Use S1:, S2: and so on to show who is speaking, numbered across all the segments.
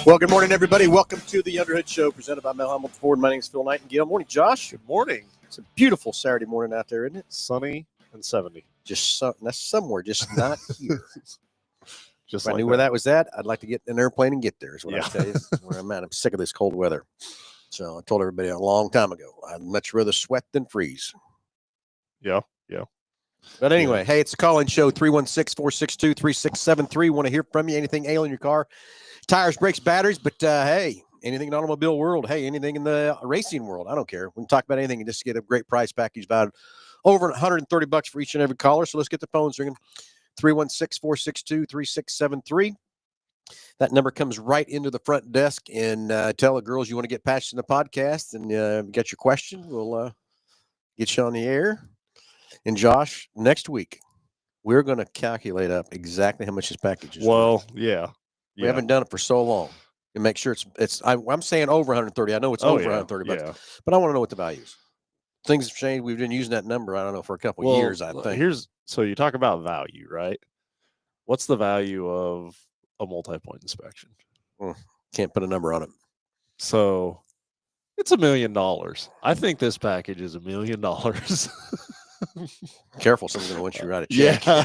S1: Well, good morning, everybody. Welcome to the Underhood Show presented by Hambelton Ford. My name is Phil Nightingale. Morning, Josh.
S2: Good morning.
S1: It's a beautiful Saturday morning out there, isn't it?
S2: Sunny and 70.
S1: That's somewhere, just not here.
S2: Just
S1: If I knew where that was at, I'd like to get in an airplane and get there, is what I tell you. Where I'm at. I'm sick of this cold weather. So I told everybody a long time ago, I'd much rather sweat than freeze.
S2: Yeah.
S1: But anyway, hey, it's a call-in show, 316-462-3673. Want to hear from you, anything ailing your car, tires, brakes, batteries, but hey, anything in the automobile world, hey, anything in the racing world, I don't care. We can talk about anything and just get a great price package, about over $130 for each and every caller. So let's get the phones ringing, 316-462-3673. That number comes right into the front desk, and tell the girls you want to get patched in the podcast and get your question. We'll get you on the air. And Josh, next week, we're going to calculate up exactly how much this package is.
S2: Well, yeah.
S1: We haven't done it for so long. And make sure I'm saying over 130. I know it's over 130 bucks, but I want to know what the value is. Things have changed. We've been using that number, I don't know, for a couple of years, I think.
S2: So you talk about value, right? What's the value of a multi-point inspection?
S1: Can't put a number on it.
S2: So it's $1 million. I think this package is $1 million.
S1: Careful, someone's going to want you to write a check.
S2: Yeah.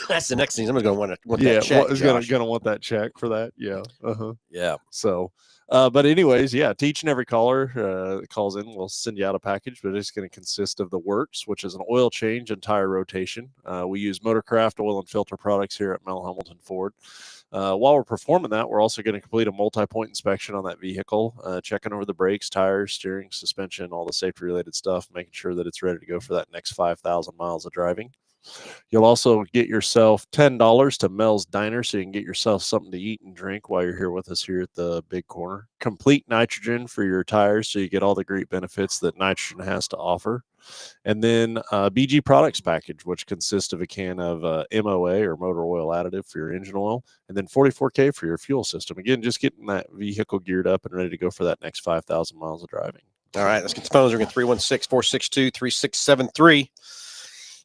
S1: That's the next thing. Someone's going to want that check.
S2: Is going to want that check for that. Yeah.
S1: Yeah.
S2: So, but anyways, to each and every caller that calls in, we'll send you out a package, but it's going to consist of the works, which is an oil change and tire rotation. We use Motorcraft oil and filter products here at Hambelton Ford. While we're performing that, we're also going to complete a multi-point inspection on that vehicle, checking over the brakes, tires, steering, suspension, all the safety-related stuff, making sure that it's ready to go for that next 5,000 miles of driving. You'll also get yourself $10 to Mel's Diner so you can get yourself something to eat and drink while you're here with us here at the Big Corner. Complete nitrogen for your tires so you get all the great benefits that nitrogen has to offer. And then BG Products package, which consists of a can of MOA or motor oil additive for your engine oil, and then 44K for your fuel system. Again, just getting that vehicle geared up and ready to go for that next 5,000 miles of driving.
S1: All right, let's get the phones ringing, 316-462-3673.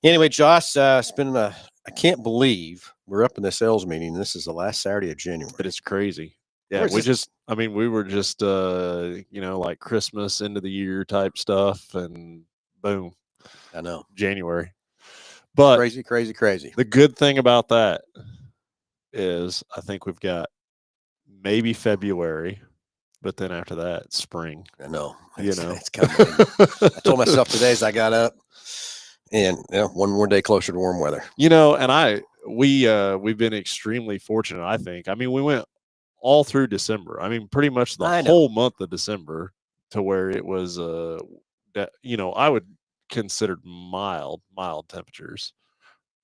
S1: Anyway, Josh, it's been I can't believe we're up in the sales meeting. This is the last Saturday of January.
S2: But it's crazy. Yeah, we were just, like Christmas, end of the year type stuff, and boom.
S1: I know.
S2: January. But
S1: crazy.
S2: The good thing about that is I think we've got maybe February, but then after that, it's spring.
S1: I know. It's coming. I told myself today as I got up, and one more day closer to warm weather.
S2: And we've been extremely fortunate, I think. I mean, we went all through December. I mean, pretty much the whole month of December, to where it was I would consider mild temperatures.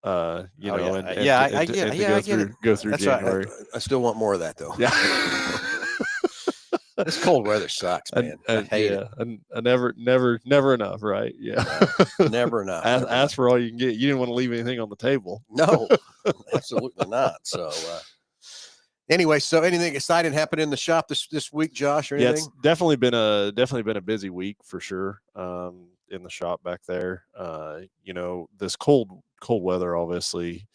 S2: Go through January.
S1: I still want more of that though.
S2: Yeah.
S1: This cold weather sucks, man. I hate it.
S2: And never enough, right? Yeah.
S1: Never enough.
S2: Ask for all you can get. You didn't want to leave anything on the table.
S1: No, absolutely not. So anyway, so anything exciting happened in the shop this week, Josh, or anything?
S2: Yeah, it's definitely been a busy week for sure. In the shop back there. This cold weather, obviously,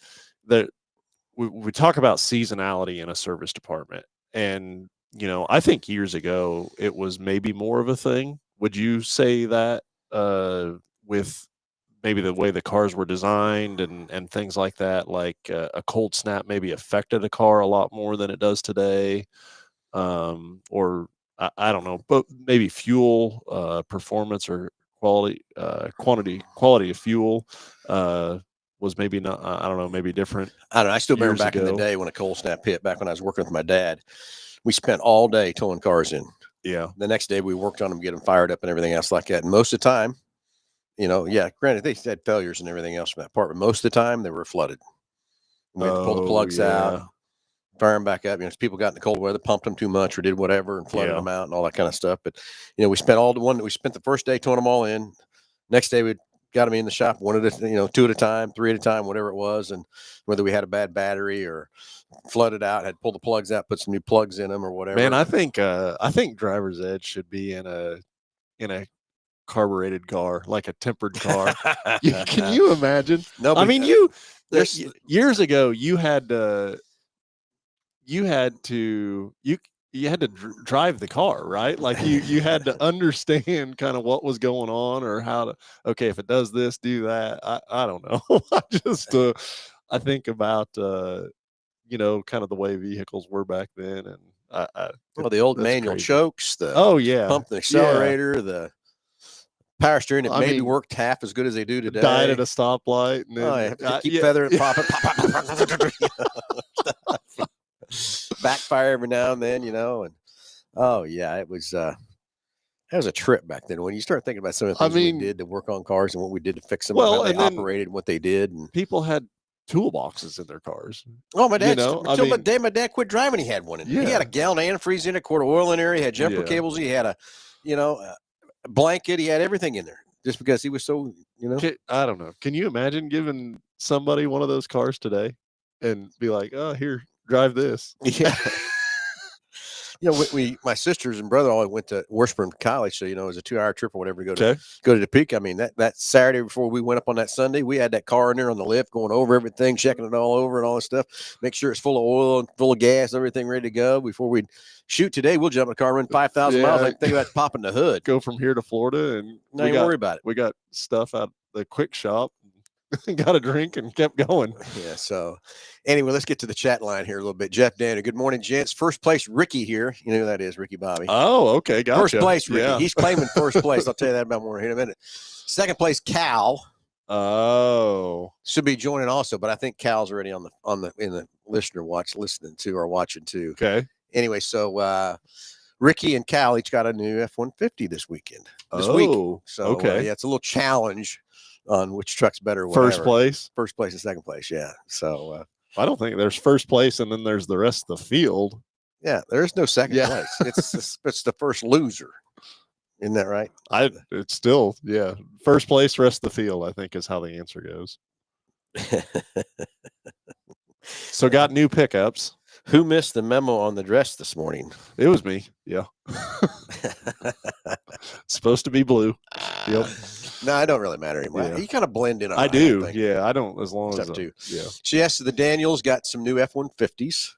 S2: that we talk about seasonality in a service department. And I think years ago it was maybe more of a thing. Would you say that with maybe the way the cars were designed and things like that, like a cold snap maybe affected a car a lot more than it does today? Or I don't know, but maybe fuel performance or quality of fuel was maybe not, I don't know, maybe different.
S1: I don't know. I still remember back in the day when a cold snap hit, back when I was working with my dad. We spent all day towing cars in.
S2: Yeah.
S1: The next day we worked on them, get them fired up and everything else like that. And most of the time, granted, they had failures and everything else from that part, but most of the time they were flooded. We had to pull the plugs out, fire them back up. People got in the cold weather, pumped them too much or did whatever and flooded them out and all that kind of stuff. But, we spent the first day towing them all in. Next day we got them in the shop, two at a time, three at a time, whatever it was. And whether we had a bad battery or flooded out, had to pull the plugs out, put some new plugs in them or whatever.
S2: Man, I think driver's ed should be in a carbureted car, like a tempered car. Can you imagine?
S1: No,
S2: I mean, years ago you had to you had to drive the car, right? Like you had to understand kind of what was going on or how to, okay, if it does this, do that. I don't know. I just I think about kind of the way vehicles were back then, and
S1: Well, the old
S2: that's
S1: manual
S2: crazy.
S1: chokes, the
S2: Oh yeah,
S1: pump, the accelerator, the power steering that
S2: I
S1: maybe
S2: mean,
S1: worked half as good as they do today.
S2: died at a stoplight, and
S1: Oh,
S2: then
S1: you have to keep feathering, popping, backfire every now and then, and oh yeah, it was that was a trip back then. When you start thinking about some of the things we did to work on cars and what we did to fix them, and how they operated, and what they did, and
S2: people had toolboxes in their cars.
S1: Oh, my dad! Until the day my dad quit driving, he had one in there. He had a gallon of antifreeze in it, a quart of oil in there. He had jumper cables. He had a blanket. He had everything in there, just because he was so,
S2: I don't know. Can you imagine giving somebody one of those cars today and be like, "Oh, here, drive this"?
S1: Yeah. My sisters and brother all went to Washburn College, so it was a 2-hour trip or whatever to go to Topeka. I mean, that Saturday before we went up on that Sunday, we had that car in there on the lift, going over everything, checking it all over and all this stuff, make sure it's full of oil and full of gas, everything ready to go before we shoot. Today, we'll jump in the car, run 5,000 miles. I think about popping the hood,
S2: go from here to Florida, and
S1: not even worry about it.
S2: We got stuff out the quick shop. Got a drink and kept going.
S1: Yeah. So anyway, let's get to the chat line here a little bit. Jeff Danner, good morning, gents. First place, Ricky here. You know who that is, Ricky Bobby.
S2: Oh, okay. Gotcha.
S1: First place, Ricky. Yeah. He's claiming first place. I'll tell you that about more here in a minute. Second place, Cal.
S2: Oh.
S1: Should be joining also, but I think Cal's already in the listener watch, listening to or watching too.
S2: Okay.
S1: Anyway, so Ricky and Cal each got a new F-150 this week. So
S2: okay.
S1: It's a little challenge on which truck's better.
S2: First place
S1: and second place. Yeah. So
S2: I don't think there's first place and then there's the rest of the field.
S1: Yeah, there's no second place. It's the first loser. Isn't that right?
S2: It's still, first place, rest of the field, I think is how the answer goes. So got new pickups.
S1: Who missed the memo on the dress this morning?
S2: It was me. Yeah. Supposed to be blue. Yep.
S1: No, it don't really matter anymore. Yeah. You kind of blend in.
S2: I do. Yeah, I don't, as long as
S1: yeah. So yes, the Daniels got some new F-150s,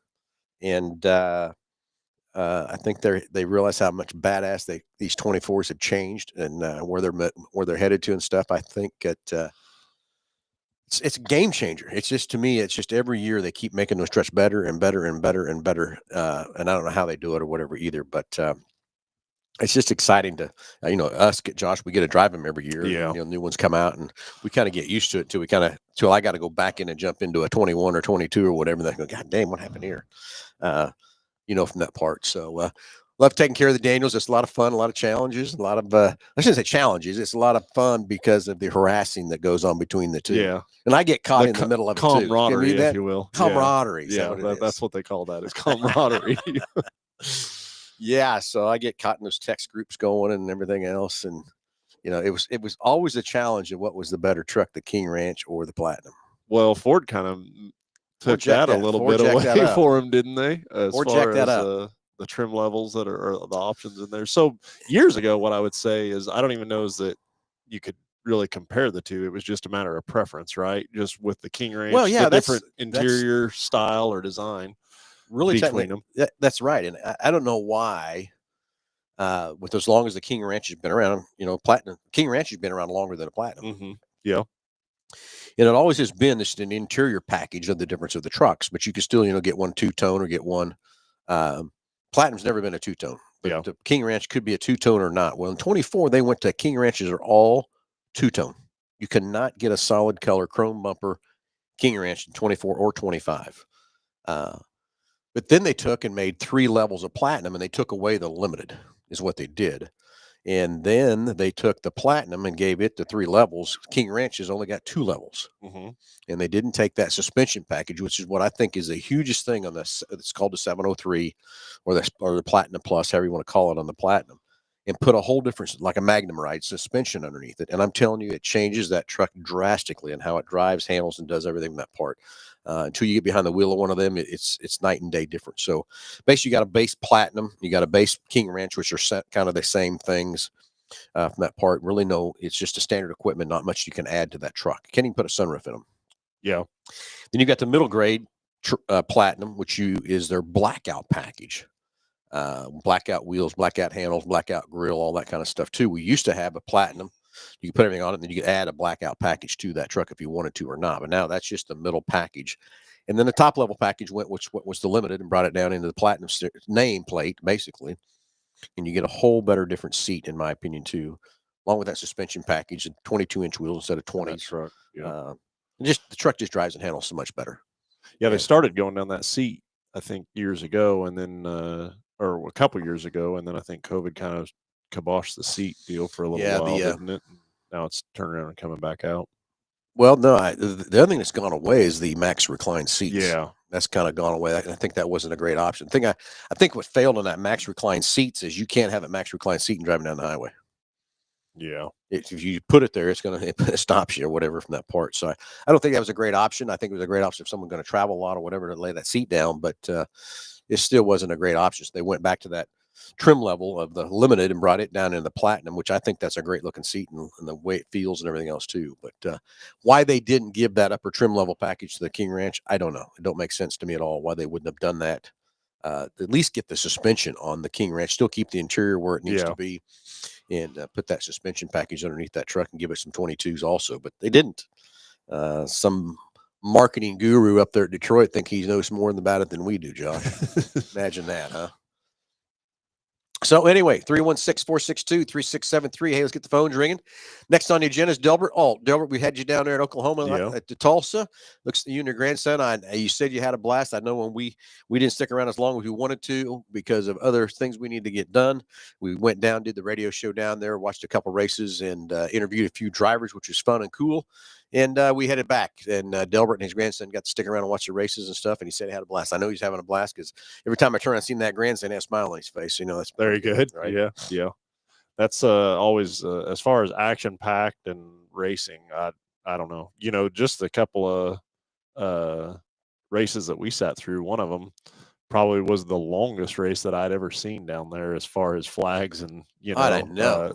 S1: and I think they realize how much badass these 24s have changed and where they're headed to and stuff. I think it's a game changer. It's just, to me, it's just every year they keep making those trucks better and better and better and better. And I don't know how they do it or whatever either, but it's just exciting to, Josh, we get to drive them every year.
S2: Yeah.
S1: New ones come out and we kind of get used to it till I got to go back in and jump into a 21 or 22 or whatever. And I go, God damn, what happened here? From that part. So, love taking care of the Daniels. It's a lot of fun, a lot of challenges, a lot of, I shouldn't say challenges. It's a lot of fun because of the harassing that goes on between the two.
S2: Yeah.
S1: And I get caught in the middle of it too.
S2: Camaraderie, if you will.
S1: Camaraderie.
S2: Yeah, that's what they call that, is camaraderie.
S1: Yeah. So I get caught in those text groups going and everything else. And, it was always a challenge of what was the better truck, the King Ranch or the Platinum.
S2: Well, Ford kind of took that a little bit away for him, didn't they? As far as the trim levels that are the options in there. So years ago, what I would say is, I don't even know is that you could really compare the two. It was just a matter of preference, right? Just with the King Ranch, the different interior style or design.
S1: Really, between them. That's right. And I don't know why, with as long as the King Ranch has been around, Platinum, King Ranch has been around longer than a Platinum.
S2: Mm-hmm. Yeah.
S1: And it always has been just an interior package of the difference of the trucks, but you can still, get one two-tone or get one. Platinum's never been a two-tone. But the King Ranch could be a two-tone or not. Well, in 24, they went to King Ranches are all two-tone. You cannot get a solid color chrome bumper King Ranch in 24 or 25. But then they took and made 3 levels of Platinum, and they took away the limited, is what they did. And then they took the Platinum and gave it the 3 levels. King Ranch has only got 2 levels.
S2: Mm-hmm.
S1: And they didn't take that suspension package, which is what I think is the hugest thing on this. It's called the 703 or the Platinum Plus, however you want to call it, on the Platinum, and put a whole different, like a Magnum ride suspension underneath it. And I'm telling you, it changes that truck drastically in how it drives, handles, and does everything in that part. Until you get behind the wheel of one of them, it's night and day different. So basically, you got a base Platinum, you got a base King Ranch, which are kind of the same things from that part. Really, no, it's just a standard equipment. Not much you can add to that truck. Can't even put a sunroof in them.
S2: Yeah.
S1: Then you got the middle grade Platinum, which is their blackout package. Blackout wheels, blackout handles, blackout grill, all that kind of stuff too. We used to have a Platinum. You could put everything on it, and then you could add a blackout package to that truck if you wanted to or not. But now that's just the middle package. And then the top level package went, which was the Limited, and brought it down into the Platinum nameplate, basically. And you get a whole better, different seat, in my opinion, too, along with that suspension package and 22-inch wheels instead of 20.
S2: Truck, yeah.
S1: Just the truck just drives and handles so much better.
S2: Yeah, they started going down that seat, I think, years ago, and then or a couple years ago, and then I think COVID kind of kiboshed the seat deal for a little while, didn't it? Now it's turning around and coming back out.
S1: Well, no, the other thing that's gone away is the max recline seats.
S2: Yeah,
S1: that's kind of gone away. I think that wasn't a great option. I think what failed on that max recline seats is you can't have a max recline seat and driving down the highway.
S2: Yeah,
S1: if you put it there, it stops you or whatever from that part. So I don't think that was a great option. I think it was a great option if someone's going to travel a lot or whatever to lay that seat down, but it still wasn't a great option. So they went back to that trim level of the Limited and brought it down into the Platinum, which I think that's a great looking seat and the way it feels and everything else too. But why they didn't give that upper trim level package to the King Ranch, I don't know. It don't make sense to me at all why they wouldn't have done that. At least get the suspension on the King Ranch, still keep the interior where it needs to be, and put that suspension package underneath that truck and give it some 22s also. But they didn't. Some marketing guru up there at Detroit think he knows more about it than we do, Josh. Imagine that, huh? So anyway, 316-462-3673. Hey, let's get the phones ringing. Next on the agenda is Delbert Alt. Delbert, we had you down there at Oklahoma, at the Tulsa. Looks you and your grandson. You said you had a blast. I know when we didn't stick around as long as we wanted to because of other things we need to get done. We went down, did the radio show down there, watched a couple races, and interviewed a few drivers, which was fun and cool. And we headed back, and Delbert and his grandson got to stick around and watch the races and stuff. And he said he had a blast. I know he's having a blast because every time I turn, I seen that grandson, had a smile on his face. You know, that's
S2: very good. Right? Yeah. That's always as far as action packed and racing. I don't know. You know, just a couple of races that we sat through. One of them probably was the longest race that I'd ever seen down there as far as flags and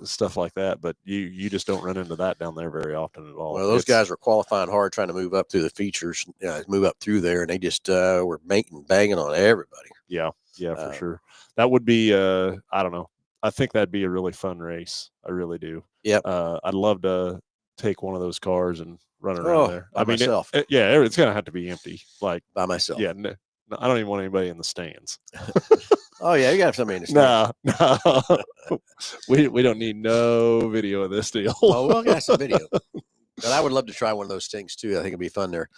S2: stuff like that. But you just don't run into that down there very often at all.
S1: Well, those guys were qualifying hard, trying to move up through the features, move up through there, and they just were banging on everybody.
S2: Yeah, for sure. That would be I don't know. I think that'd be a really fun race. I really do.
S1: Yeah.
S2: I'd love to take one of those cars and run around there.
S1: By myself.
S2: It's gonna have to be empty. Like
S1: by myself.
S2: Yeah. No, I don't even want anybody in the stands.
S1: Oh yeah, you got somebody in the stands.
S2: No. we don't need no video of this deal.
S1: Oh, well, I got some video. But I would love to try one of those things too. I think it'd be fun. They're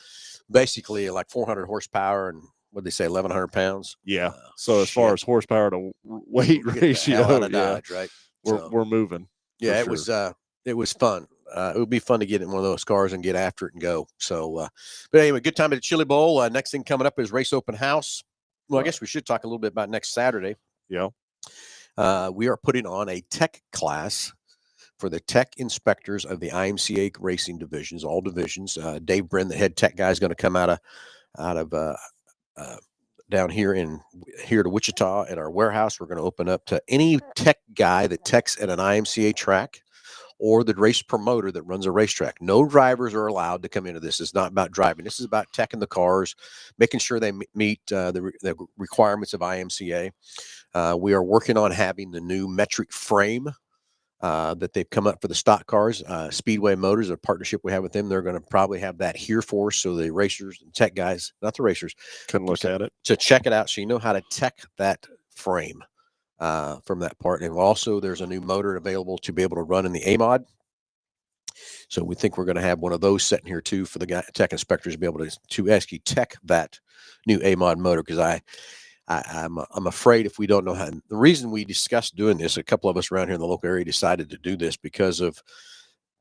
S1: basically like 400 horsepower and what they say, 1,100 pounds.
S2: Yeah. So as far as horsepower to weight ratio,
S1: Dodge, right?
S2: We're moving.
S1: Yeah, it was fun. It would be fun to get in one of those cars and get after it and go. So, but anyway, good time at the Chili Bowl. Next thing coming up is Race Open House. Well, I guess we should talk a little bit about next Saturday.
S2: Yeah.
S1: We are putting on a tech class for the tech inspectors of the IMCA racing divisions, all divisions. Dave Brin, the head tech guy, is going to come out of down here to Wichita at our warehouse. We're going to open up to any tech guy that techs at an IMCA track or the race promoter that runs a racetrack. No drivers are allowed to come into this. It's not about driving. This is about teching the cars, making sure they meet the requirements of IMCA. We are working on having the new metric frame that they've come up for the stock cars. Speedway Motors, a partnership we have with them, they're going to probably have that here for us so the racers and tech guys, not the racers,
S2: can look at it,
S1: to check it out so you know how to tech that frame from that part. And also there's a new motor available to be able to run in the A-Mod. So we think we're going to have one of those sitting here too for the tech inspectors to be able to actually tech that new A-Mod motor, because I'm afraid if we don't know how. The reason we discussed doing this, a couple of us around here in the local area decided to do this because of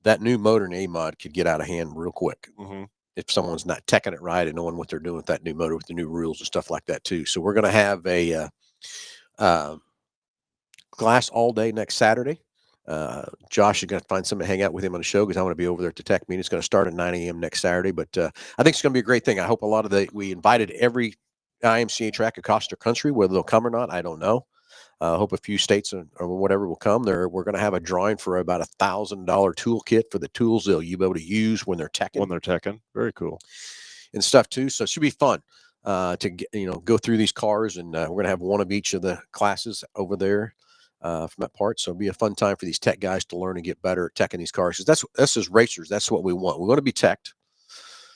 S1: that new motor in A-Mod could get out of hand real quick.
S2: Mm-hmm.
S1: If someone's not teching it right and knowing what they're doing with that new motor, with the new rules and stuff like that too. So we're going to have a class all day next Saturday. Josh is going to find somebody to hang out with him on the show because I want to be over there at the tech meeting. It's going to start at 9 a.m. next Saturday, but I think it's going to be a great thing. I hope we invited every IMCA track across the country. Whether they'll come or not, I don't know. I hope a few states or whatever will come. We're going to have a drawing for about $1,000 toolkit for the tools they'll be able to use when they're teching.
S2: Very cool.
S1: And stuff too. So it should be fun. to go through these cars, and we're going to have one of each of the classes over there from that part. So it'll be a fun time for these tech guys to learn and get better at teching these cars. Because that's as racers, that's what we want. We want to be teched,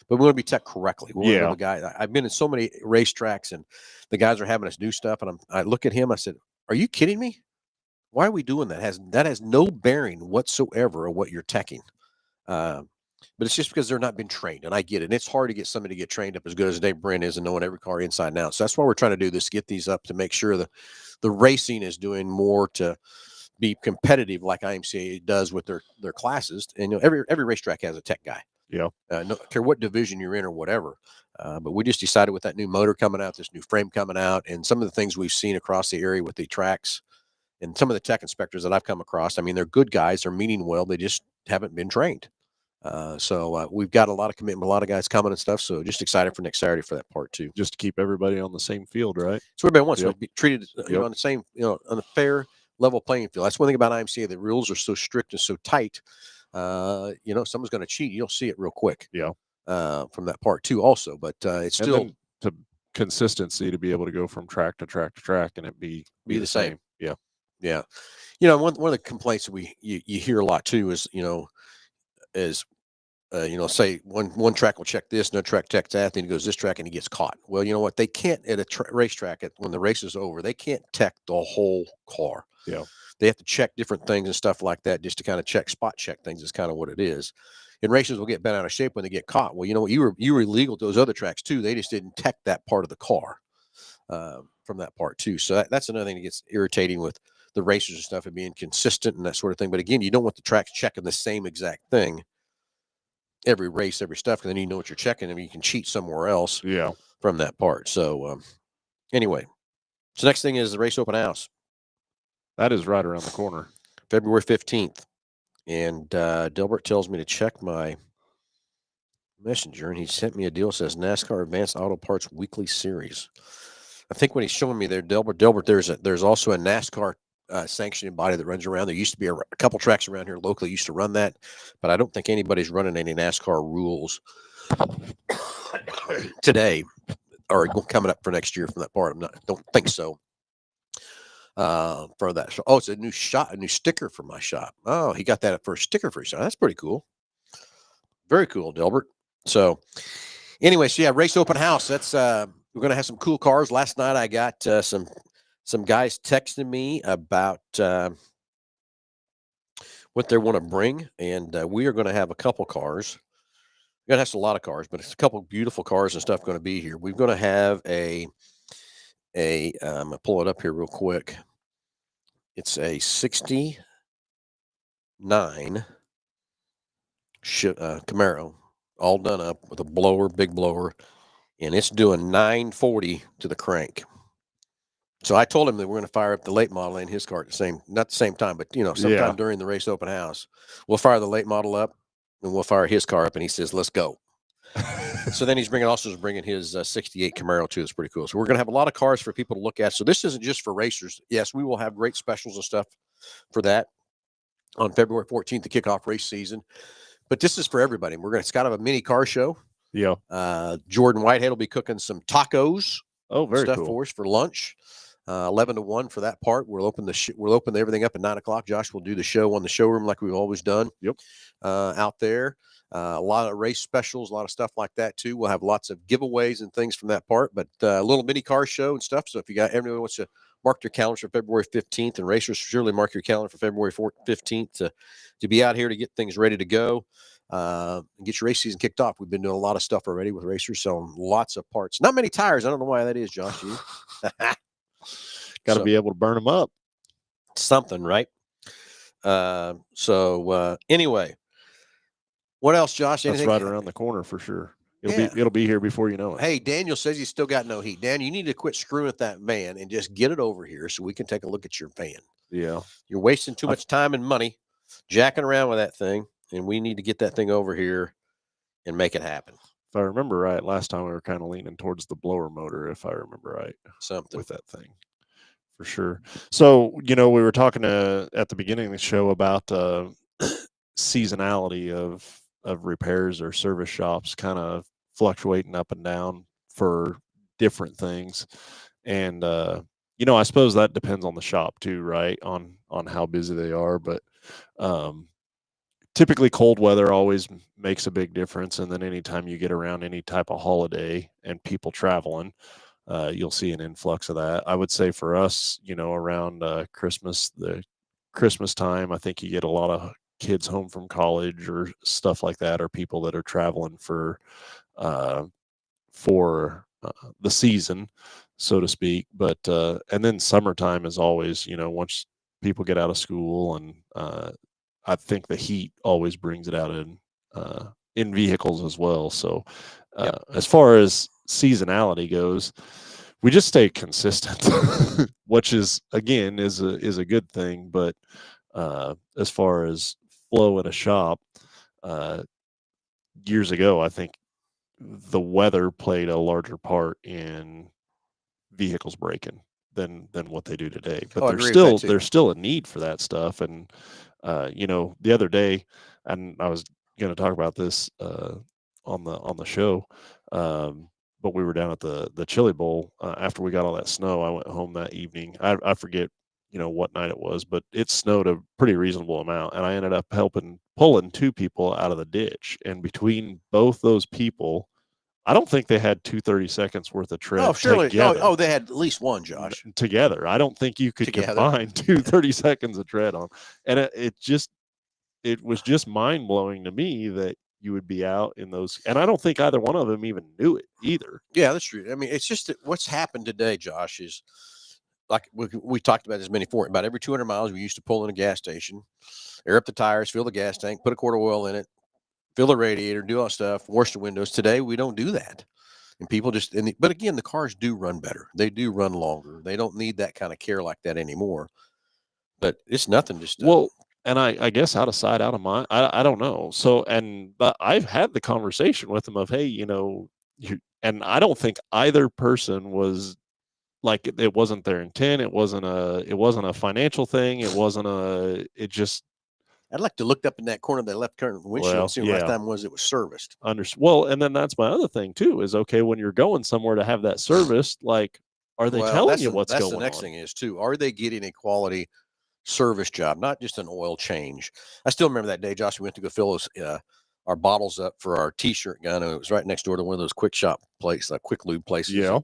S1: but we want to be tech correctly. We want to know the guy. I've been in so many racetracks, and the guys are having us do stuff, and I look at him. I said, "Are you kidding me? Why are we doing that? That has no bearing whatsoever on what you're teching." But it's just because they're not been trained, and I get it. And it's hard to get somebody to get trained up as good as Dave Brent is and knowing every car inside and out. So that's why we're trying to do this, get these up to make sure the racing is doing more to be competitive like IMCA does with their classes. And every racetrack has a tech guy.
S2: Yeah.
S1: No care what division you're in or whatever. But we just decided with that new motor coming out, this new frame coming out, and some of the things we've seen across the area with the tracks and some of the tech inspectors that I've come across. I mean, they're good guys. They're meaning well. They just haven't been trained. So we've got a lot of commitment, a lot of guys coming and stuff. So just excited for next Saturday for that part too.
S2: Just to keep everybody on the same field, right?
S1: So everybody wants to be treated on the same, on a fair level playing field. That's one thing about IMCA. The rules are so strict and so tight. Someone's going to cheat. You'll see it real quick.
S2: Yeah.
S1: From that part too also, but it's still
S2: to consistency to be able to go from track to track to track and it be the same. Yeah.
S1: Yeah. One of the complaints that you hear a lot too is, say one track will check this, another track checks that, then he goes this track and he gets caught. Well, you know what? They can't at a racetrack when the race is over, they can't tech the whole car.
S2: Yeah.
S1: They have to check different things and stuff like that just to kind of spot check things is kind of what it is. And racers will get bent out of shape when they get caught. Well, you know what? You were illegal to those other tracks too. They just didn't tech that part of the car from that part too. So that's another thing that gets irritating with the racers and stuff and being consistent and that sort of thing. But again, you don't want the tracks checking the same exact thing every race, every stuff, because then you know what you're checking and you can cheat somewhere else from that part. So anyway, so next thing is the race open house.
S2: That is right around the corner.
S1: February 15th. And Delbert tells me to check my messenger, and he sent me a deal that says NASCAR Advanced Auto Parts Weekly Series. I think when he's showing me there, Delbert, there's also a NASCAR sanctioning body that runs around. There used to be a couple tracks around here locally used to run that, but I don't think anybody's running any NASCAR rules today or coming up for next year from that part. Don't think so. For that. Oh, it's a new sticker for my shop. Oh, he got that for a sticker for his shop. That's pretty cool. Very cool, Delbert. So anyway, so yeah, race open house. That's we're gonna have some cool cars. Last night I got some guys texting me about what they want to bring, and we are gonna have a couple cars. We're gonna have a lot of cars, but it's a couple beautiful cars and stuff going to be here. We're gonna have I'm gonna pull it up here real quick. It's a 69 Camaro, all done up with a big blower, and it's doing 940 to the crank. So I told him that we're going to fire up the late model and his car at not the same time, but sometime during the race open house, we'll fire the late model up and we'll fire his car up. And he says, "Let's go." So then he's bringing his 68 Camaro too. It's pretty cool. So we're going to have a lot of cars for people to look at. So this isn't just for racers. Yes, we will have great specials and stuff for that on February 14th to kick off race season. But this is for everybody. It's kind of a mini car show.
S2: Yeah.
S1: Jordan Whitehead will be cooking some tacos.
S2: Oh, very
S1: stuff
S2: cool.
S1: For us for lunch. 11 to 1 for that part. We'll open everything up at 9 o'clock. Josh will do the show on the showroom like we've always done.
S2: Yep.
S1: Out there. A lot of race specials, a lot of stuff like that too. We'll have lots of giveaways and things from that part, but a little mini car show and stuff. So if everyone wants to mark their calendars for February 15th, and racers surely mark your calendar for February 15th to be out here to get things ready to go and get your race season kicked off. We've been doing a lot of stuff already with racers, selling lots of parts. Not many tires. I don't know why that is, Josh. You
S2: got to be able to burn them up.
S1: Something, right? Anyway. What else, Josh?
S2: Anything? That's right around the corner for sure. It'll be here before you know it.
S1: Hey, Daniel says he's still got no heat. Dan, you need to quit screwing with that van and just get it over here so we can take a look at your van.
S2: Yeah.
S1: You're wasting too much time and money jacking around with that thing, and we need to get that thing over here and make it happen.
S2: If I remember right, last time we were kind of leaning towards the blower motor, if I remember right.
S1: Something.
S2: With that thing. For sure. So, we were talking at the beginning of the show about seasonality of repairs or service shops kind of fluctuating up and down for different things. And I suppose that depends on the shop too, right? On how busy they are. But typically cold weather always makes a big difference. And then anytime you get around any type of holiday and people traveling, you'll see an influx of that. I would say for us, around Christmas, the Christmas time, I think you get a lot of kids home from college or stuff like that, or people that are traveling for uh, the season, so to speak. But and then summertime is always, once people get out of school, and I think the heat always brings it out in vehicles as well. So as far as seasonality goes, we just stay consistent, which is again is a good thing. But as far as flow in a shop, uh, years ago, I think the weather played a larger part in vehicles breaking than what they do today. But there's still a need for that stuff. And the other day, and I was going to talk about this on the show, but we were down at the Chili Bowl after we got all that snow. I went home that evening. I forget what night it was, but it snowed a pretty reasonable amount, and I ended up pulling two people out of the ditch. And between both those people, I don't think they had 2 30-seconds worth of tread.
S1: Oh, surely.
S2: Together.
S1: Oh, they had at least one, Josh.
S2: Together. I don't think you could combine 2 30-seconds of tread on. And it was just mind blowing to me that you would be out in those. And I don't think either one of them even knew it either.
S1: Yeah, that's true. I mean, it's just that what's happened today, Josh, is like we talked about this before. About every 200 miles, we used to pull in a gas station, air up the tires, fill the gas tank, put a quart of oil in it, fill the radiator, do all that stuff, wash the windows. Today, we don't do that. And people just, but again, the cars do run better. They do run longer. They don't need that kind of care like that anymore. But it's nothing just.
S2: Well, and I guess out of sight, out of mind. I don't know. So, but I've had the conversation with them of, hey, and I don't think either person was like, it wasn't their intent. It wasn't a financial thing. It just.
S1: I'd like to look up in that corner of that left current windshield and see when last time it was serviced.
S2: Well, and then that's my other thing too, is okay, when you're going somewhere to have that serviced, like, are they telling you what's going on?
S1: That's the next thing is too. Are they getting a quality service job, not just an oil change? I still remember that day, Josh, we went to go fill our bottles up for our t-shirt gun, and it was right next door to one of those quick shop places, quick lube places.
S2: Yeah.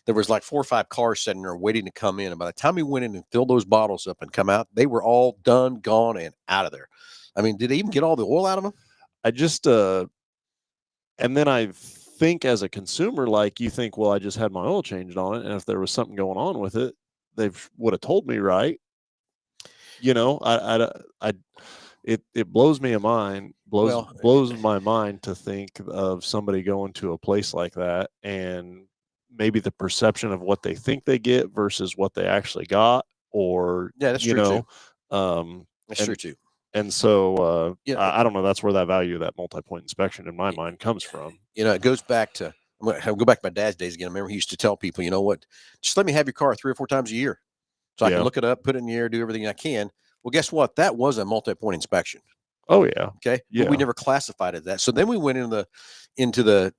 S1: There was like 4 or 5 cars sitting there waiting to come in. And by the time we went in and filled those bottles up and come out, they were all done, gone, and out of there. I mean, did they even get all the oil out of them?
S2: I just, and then I think as a consumer, like, you think, well, I just had my oil changed on it, and if there was something going on with it, they would have told me, right? It blows me a mind, blows my mind to think of somebody going to a place like that, and maybe the perception of what they think they get versus what they actually got, or
S1: that's true too. That's true too.
S2: And so I don't know. That's where that value of that multi-point inspection in my mind comes from.
S1: It goes back to, I'll go back to my dad's days again. I remember he used to tell people, you know what, just let me have your car 3 or 4 times a year, so I can look it up, put it in the air, do everything I can. Well, guess what? That was a multi-point inspection.
S2: Oh yeah.
S1: Okay. Yeah. But we never classified it that. So then we went into the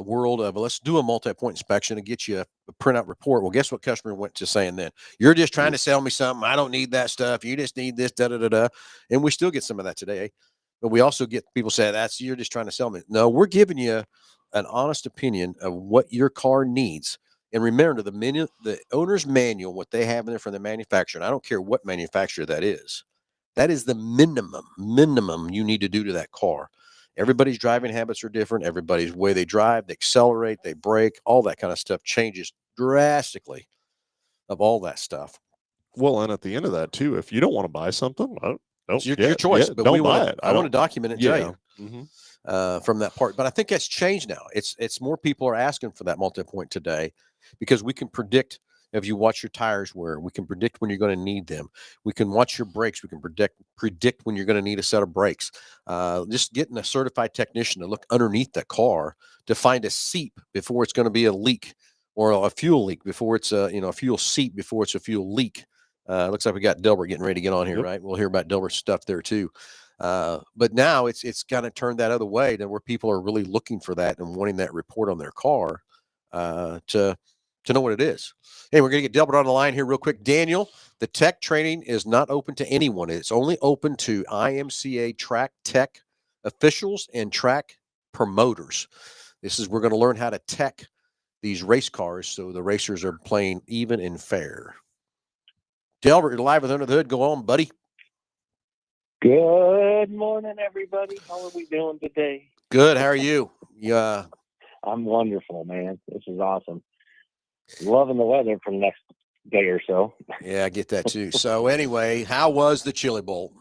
S1: world of, let's do a multi-point inspection and get you a printout report. Well, guess what customer went to saying then? You're just trying to sell me something. I don't need that stuff. You just need this, da-da-da-da. And we still get some of that today. But we also get people say, you're just trying to sell me. No, we're giving you an honest opinion of what your car needs. And remember, the owner's manual, what they have in there from the manufacturer, and I don't care what manufacturer that is the minimum you need to do to that car. Everybody's driving habits are different. Everybody's way they drive, they accelerate, they brake, all that kind of stuff changes drastically of all that stuff.
S2: Well, and at the end of that too, if you don't want to buy something,
S1: it's your choice. But
S2: don't buy it.
S1: I want to document it and tell you.
S2: Mm-hmm.
S1: From that part. But I think that's changed now. It's more people are asking for that multi-point today, because we can predict, if you watch your tires wear, we can predict when you're going to need them. We can watch your brakes. We can predict when you're going to need a set of brakes. Just getting a certified technician to look underneath the car to find a seep before it's going to be a leak, or a fuel leak before it's a fuel seep before it's a fuel leak. Looks like we got Delbert getting ready to get on here, right? We'll hear about Delbert's stuff there too. But now it's kind of turned that other way, to where people are really looking for that and wanting that report on their car. to know what it is. Hey, we're going to get Delbert on the line here real quick. Daniel, the tech training is not open to anyone. It's only open to IMCA track tech officials and track promoters. We're going to learn how to tech these race cars so the racers are playing even and fair. Delbert, you're live with Under the Hood. Go on, buddy.
S3: Good morning, everybody. How are we doing today?
S1: Good. How are you? Yeah.
S3: I'm wonderful, man. This is awesome. Loving the weather for the next day or so.
S1: Yeah, I get that too. So anyway, how was the Chili Bowl?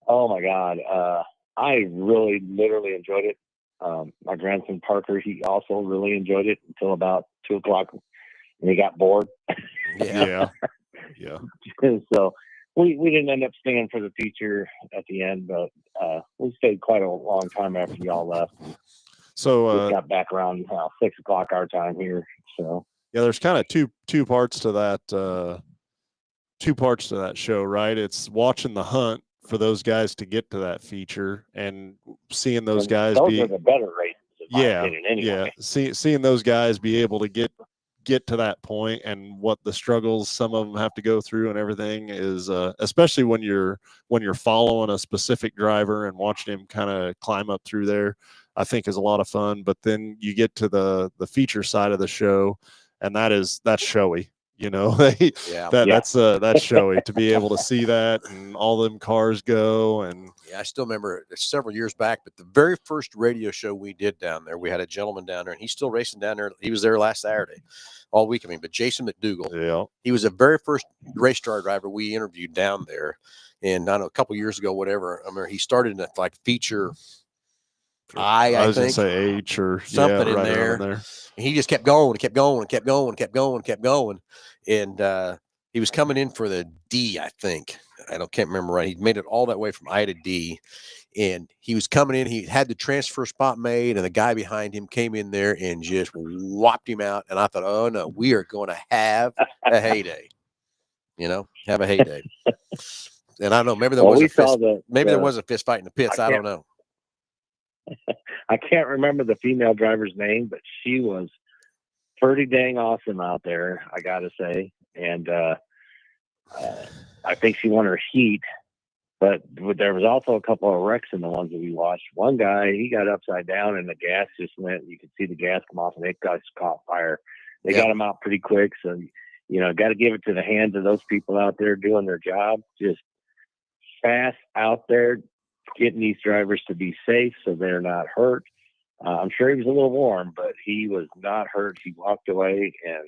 S3: Oh my God. I really literally enjoyed it. My grandson Parker, he also really enjoyed it until about 2:00 and he got bored.
S2: Yeah.
S3: So we didn't end up staying for the feature at the end, but we stayed quite a long time after y'all left.
S2: So
S3: we got back around 6:00 our time here. So
S2: yeah, there's kind of two parts to that. Two parts to that show, right? It's watching the hunt for those guys to get to that feature and seeing those guys
S3: those are the better races, in my opinion, anyway.
S2: Seeing those guys be able to get to that point and what the struggles some of them have to go through and everything is especially when you're following a specific driver and watching him kind of climb up through there, I think is a lot of fun. But then you get to the feature side of the show, and that's showy. That's showy to be able to see that and all them cars go. And
S1: yeah, I still remember several years back, but the very first radio show we did down there, we had a gentleman down there, and he's still racing down there. He was there last Saturday, all week. But Jason McDougall,
S2: yeah,
S1: he was the very first race car driver we interviewed down there. And I don't know, a couple years ago, whatever. I remember he started in that feature I
S2: was
S1: think
S2: gonna say H or
S1: something
S2: right
S1: in there. And he just kept going and kept going and kept going and kept going and kept going. And he was coming in for the D, I think. Can't remember right. He made it all that way from I to D. And he was coming in. He had the transfer spot made, and the guy behind him came in there and just whopped him out. And I thought, oh no, we are going to have a heyday. Have a heyday. And I don't know, maybe there was a fist. Maybe there was a fist fight in the pits. I don't know.
S3: I can't remember the female driver's name, but she was pretty dang awesome out there, I gotta say. And I think she won her heat, but there was also a couple of wrecks in the ones that we watched. One guy, he got upside down and the gas just went, you could see the gas come off and it got caught fire. They got him out pretty quick. So, got to give it to the hands of those people out there doing their job, just fast out there, getting these drivers to be safe so they're not hurt. I'm sure he was a little warm, but he was not hurt. He walked away, and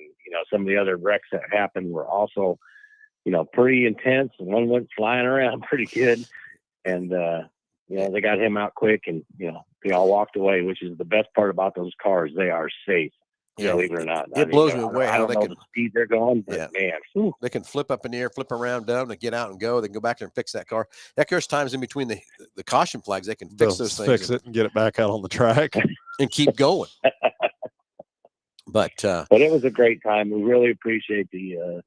S3: some of the other wrecks that happened were also pretty intense, and one went flying around pretty good, and they got him out quick, and they all walked away, which is the best part about those cars. They are safe. Believe it or not.
S1: It blows me away how
S3: they know the speed they're going, but man,
S1: they can flip up in the air, flip around down, to get out and go. They can go back there and fix that car. That car's times in between the caution flags. They can fix those things.
S2: Fix it and get it back out on the track
S1: and keep going. But
S3: it was a great time. We really appreciate the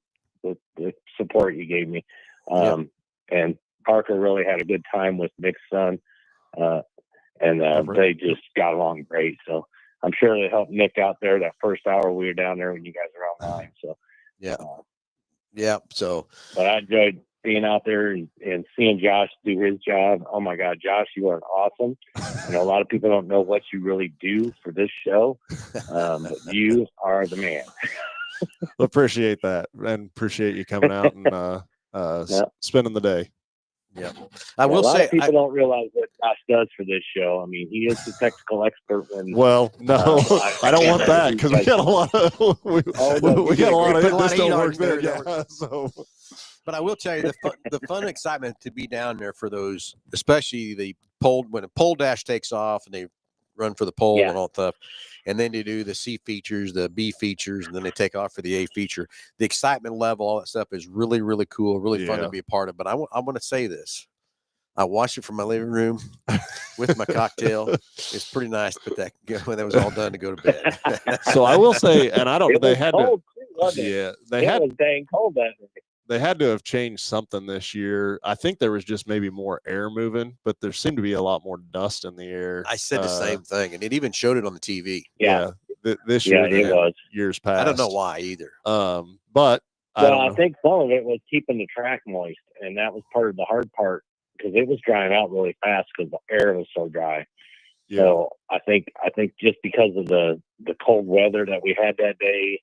S3: support you gave me. And Parker really had a good time with Nick's son. And they just got along great. So I'm sure they helped Nick out there that first hour we were down there when you guys were online. So
S1: So,
S3: but I enjoyed being out there and seeing Josh do his job. Oh my God, Josh, you are awesome. A lot of people don't know what you really do for this show, but you are the man.
S2: Appreciate that, and appreciate you coming out and spending the day.
S1: Yeah, I will say,
S3: a lot of people don't realize what Josh does for this show. I mean, he is the technical expert.
S2: No, I don't want that, because we got a lot of we got a lot of this don't work there. Yeah, so.
S1: But I will tell you the fun excitement to be down there for those, especially when a pole dash takes off and they run for the pole and all that stuff, and then they do the C features, the B features, and then they take off for the A feature. The excitement level, all that stuff is really, really cool, really fun to be a part of. But I want to say this. I watched it from my living room with my cocktail. It's pretty nice, but when that was all done, to go to bed.
S2: So I will say, and I don't.
S3: They had cold to. Too, wasn't
S2: it? Yeah,
S3: it was dang cold that day.
S2: They had to have changed something this year. I think there was just maybe more air moving, but there seemed to be a lot more dust in the air.
S1: I said the same thing, and it even showed it on the TV.
S3: Yeah.
S2: this
S3: Yeah,
S2: year
S3: it
S2: than
S3: was.
S2: years past.
S1: I don't know why either.
S2: But
S3: I think some of it was keeping the track moist, and that was part of the hard part because it was drying out really fast because the air was so dry.
S2: Yeah.
S3: So I think just because of the cold weather that we had that day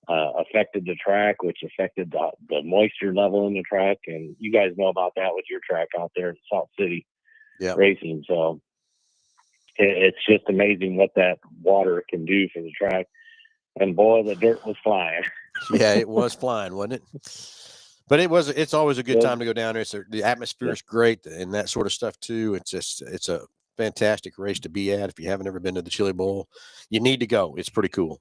S3: affected the track, which affected the moisture level in the track. And you guys know about that with your track out there in Saltcity Racing. So it's just amazing what that water can do for the track. And boy, the dirt was flying.
S1: Yeah, it was flying, wasn't it? But it's always a good time to go down there. The atmosphere is great and that sort of stuff too. It's a fantastic race to be at. If you haven't ever been to the Chili Bowl, you need to go. It's pretty cool.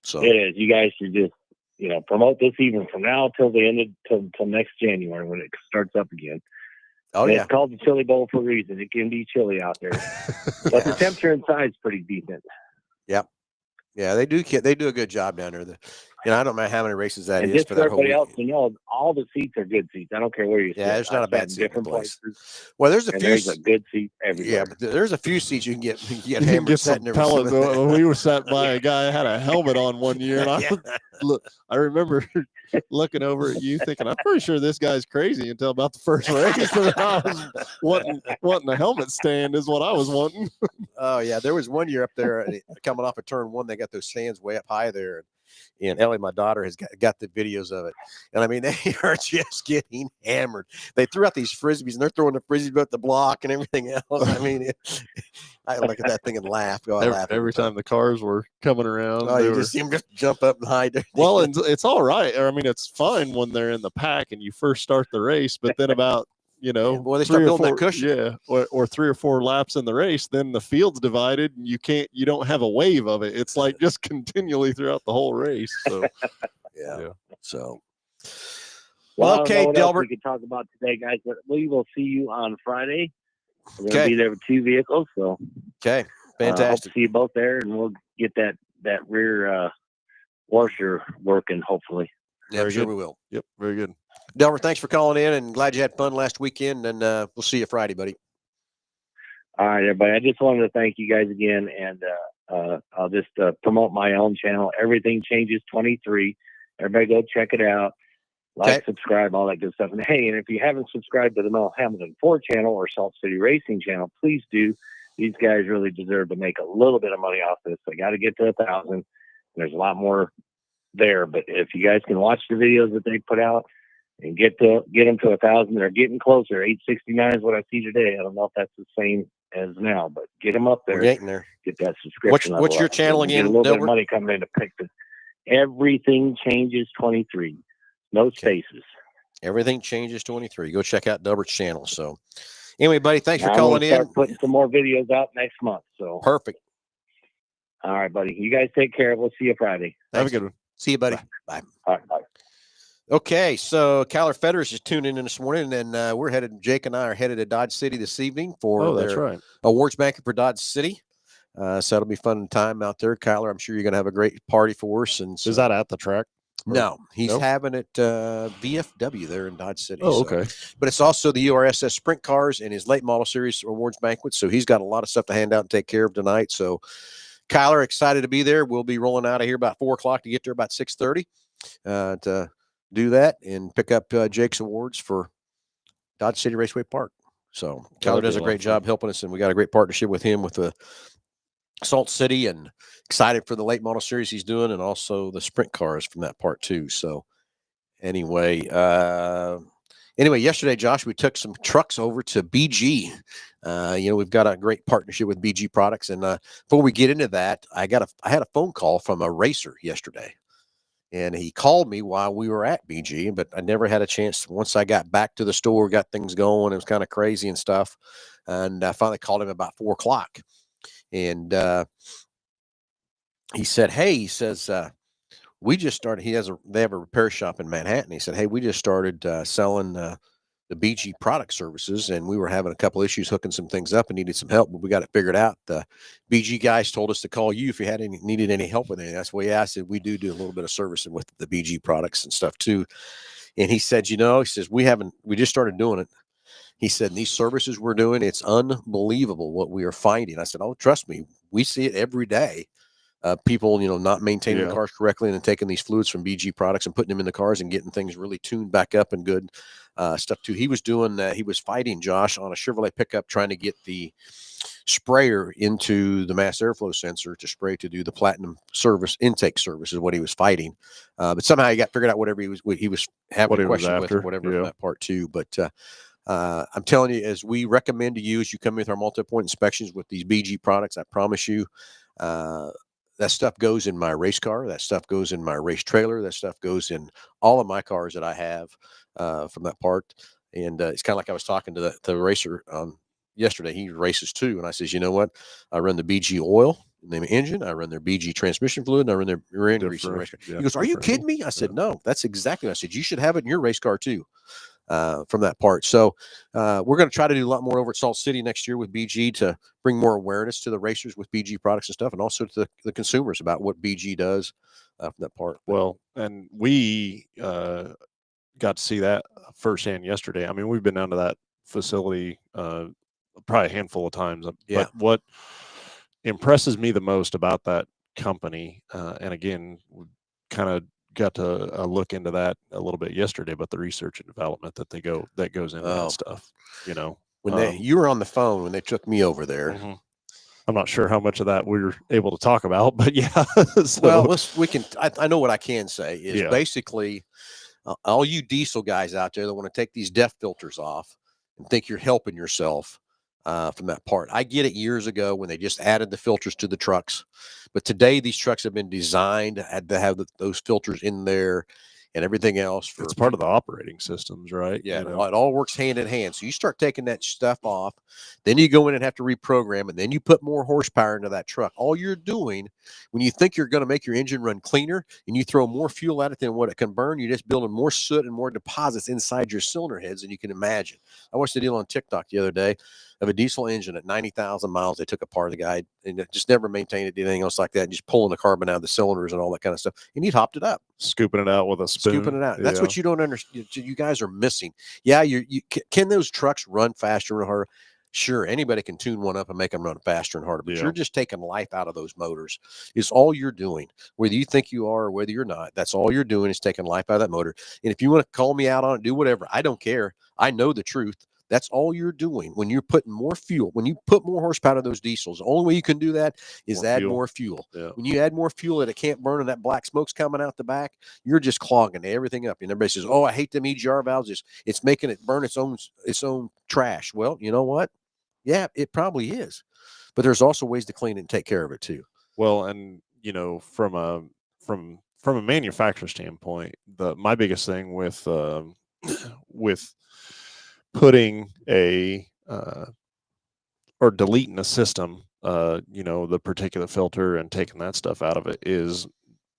S1: So
S3: it is. You guys should just, promote this even from now till the end till next January when it starts up again.
S1: Oh,
S3: It's called the Chili Bowl for a reason. It can be chilly out there, but the temperature inside is pretty decent.
S1: Yep. Yeah, they do a good job down there. I don't know how many races that
S3: and
S1: is
S3: just
S1: for that whole
S3: everybody
S1: week.
S3: else to know, all the seats are good seats. I don't care where you sit.
S1: Yeah, there's not a bad seat in the
S3: different
S1: place.
S3: Places,
S1: Well, there's a
S3: there's a good seat everywhere.
S1: Yeah, but there's a few seats you can get
S2: You
S1: hammered
S2: can get some
S1: sitting there.
S2: pellets. We were sat by a guy that had a helmet on one year, and I remember looking over at you thinking, I'm pretty sure this guy's crazy until about the first race. And I was wanting a helmet stand is what I was wanting.
S1: Oh, yeah. There was one year up there coming off of turn one. They got those stands way up high there. And Ellie, my daughter, has got the videos of it. And I mean, they are just getting hammered. They threw out these Frisbees and they're throwing the Frisbees at the block and everything else. I mean, I look at that thing and laugh.
S2: Every time the cars were coming around.
S1: Oh, you just see them just jump up and hide there.
S2: Well, and it's all right. I mean, it's fine when they're in the pack and you first start the race, but then about,
S1: well, they start building that cushion.
S2: Yeah, or 3 or 4 laps in the race, then the field's divided and you don't have a wave of it. It's like just continually throughout the whole race. So
S1: yeah. So
S3: well,
S1: okay, Delbert.
S3: We can talk about today, guys, but we will see you on Friday. We're going to be there with 2 vehicles. So
S1: okay,
S3: hope
S1: fantastic.
S3: to see you both there, and we'll get that rear washer working, hopefully.
S1: Yeah, sure we will.
S2: Yep, very good.
S1: Delbert, thanks for calling in, and glad you had fun last weekend, and we'll see you Friday, buddy.
S3: All right, everybody. I just wanted to thank you guys again, and I'll just promote my own channel, Everything Changes 23. Everybody go check it out. Like, subscribe, all that good stuff. And hey, and if you haven't subscribed to the Mel Hambelton 4 channel or Salt City Racing channel, please do. These guys really deserve to make a little bit of money off this. They got to get to 1,000. There's a lot more there, but if you guys can watch the videos that they put out and get them to 1,000, they're getting closer. 869 is what I see today. I don't know if that's the same as now, but get them up there.
S1: We're getting there.
S3: Get that subscription.
S1: What's your channel again?
S3: Get a little bit of money coming in to pick this. Everything Changes 23. No spaces.
S1: Everything Changes 23. Go check out Delbert's channel. So anyway, buddy, thanks for calling in.
S3: Putting some more videos out next month. So
S1: perfect.
S3: All right, buddy. You guys take care. We'll see you Friday.
S2: Have a good one.
S1: See you, buddy. Bye.
S3: All right, bye.
S1: Okay, so Kyler Fetters is tuning in this morning, and Jake and I are headed to Dodge City this evening for their awards banquet for Dodge City. So it'll be fun time out there. Kyler, I'm sure you're going to have a great party for us. And so,
S2: is that at the track?
S1: No, he's having it VFW there in Dodge City.
S2: Oh, okay.
S1: But it's also the URSS Sprint Cars and his late model series awards banquet. So he's got a lot of stuff to hand out and take care of tonight. So Kyler, excited to be there. We'll be rolling out of here about 4 o'clock to get there about 6:30 to do that and pick up Jake's awards for Dodge City Raceway Park. So Kyler does a great job helping us, and we got a great partnership with him with the Salt City, and excited for the late model series he's doing, and also the sprint cars from that part too. So anyway, yesterday, Josh, we took some trucks over to BG. We've got a great partnership with BG Products, and before we get into that, I had a phone call from a racer yesterday, and he called me while we were at BG, but I never had a chance. Once I got back to the store, got things going, it was kind of crazy and stuff, and I finally called him about 4 o'clock. And he said, "Hey," he says, "we just started." They have a repair shop in Manhattan. He said, "Hey, we just started selling the BG product services, and we were having a couple issues hooking some things up and needed some help, but we got it figured out. The BG guys told us to call you if you needed any help with anything." That's why I said we do a little bit of servicing with the BG products and stuff too. And he said, he says we just started doing it. He said, "These services we're doing, it's unbelievable what we are finding." I said, "Oh, trust me, we see it every day." people, not maintaining the
S2: Yeah.
S1: cars correctly and then taking these fluids from BG products and putting them in the cars and getting things really tuned back up and good stuff too. He was doing that. He was fighting Josh on a Chevrolet pickup trying to get the sprayer into the mass airflow sensor to spray to do the platinum intake service is what he was fighting. But somehow he got figured out whatever he was having
S2: What
S1: a
S2: he was
S1: question with or
S2: after.
S1: whatever
S2: Yeah.
S1: from that part too. But I'm telling you, as we recommend to you, as you come in with our multi-point inspections with these BG products, I promise you, that stuff goes in my race car. That stuff goes in my race trailer. That stuff goes in all of my cars that I have from that part. And it's kind of like I was talking to the racer yesterday. He races too. And I says, you know what? I run the BG oil in the engine. I run their BG transmission fluid. And I run their rear end grease in the race car.
S2: Yeah,
S1: He goes, are you kidding me? I said, no, that's exactly what I said. You should have it in your race car too. From that part. So we're going to try to do a lot more over at Salt City next year with BG to bring more awareness to the racers with BG products and stuff, and also to the consumers about what BG does from that part.
S2: Well, and we got to see that firsthand yesterday. I mean, we've been down to that facility probably a handful of times.
S1: Yeah.
S2: But what impresses me the most about that company, and again, we kind of got to look into that a little bit yesterday, but the research and development that goes into that stuff,
S1: when you were on the phone when they took me over there.
S2: Mm-hmm. I'm not sure how much of that we were able to talk about, but yeah.
S1: Well, I know what I can say is basically all you diesel guys out there that want to take these DEF filters off and think you're helping yourself from that part. I get it years ago when they just added the filters to the trucks, but today these trucks have been designed to have those filters in there and everything else.
S2: It's part of the operating systems, right?
S1: Yeah, it all works hand in hand. So you start taking that stuff off, then you go in and have to reprogram, and then you put more horsepower into that truck. All you're doing when you think you're going to make your engine run cleaner and you throw more fuel at it than what it can burn, you're just building more soot and more deposits inside your cylinder heads than you can imagine. I watched a deal on TikTok the other day of a diesel engine at 90,000 miles. They took apart the guy and just never maintained it, did anything else like that, just pulling the carbon out of the cylinders and all that kind of stuff. And he hopped it up.
S2: Scooping it out with a spoon.
S1: Scooping it out. That's what you don't understand. You guys are missing. Yeah, can those trucks run faster and harder? Sure, anybody can tune one up and make them run faster and harder, but you're just taking life out of those motors. It's all you're doing. Whether you think you are or whether you're not, that's all you're doing is taking life out of that motor. And if you want to call me out on it, do whatever. I don't care. I know the truth. That's all you're doing when you're putting more fuel. When you put more horsepower to those diesels, the only way you can do that is add more fuel. Yeah. When you add more fuel that it can't burn and that black smoke's coming out the back, you're just clogging everything up. And everybody says, "Oh, I hate them EGR valves. It's making it burn its own trash." Well, you know what? Yeah, it probably is. But there's also ways to clean it and take care of it too.
S2: Well, and from a manufacturer standpoint, my biggest thing with putting or deleting a system, the particulate filter and taking that stuff out of it is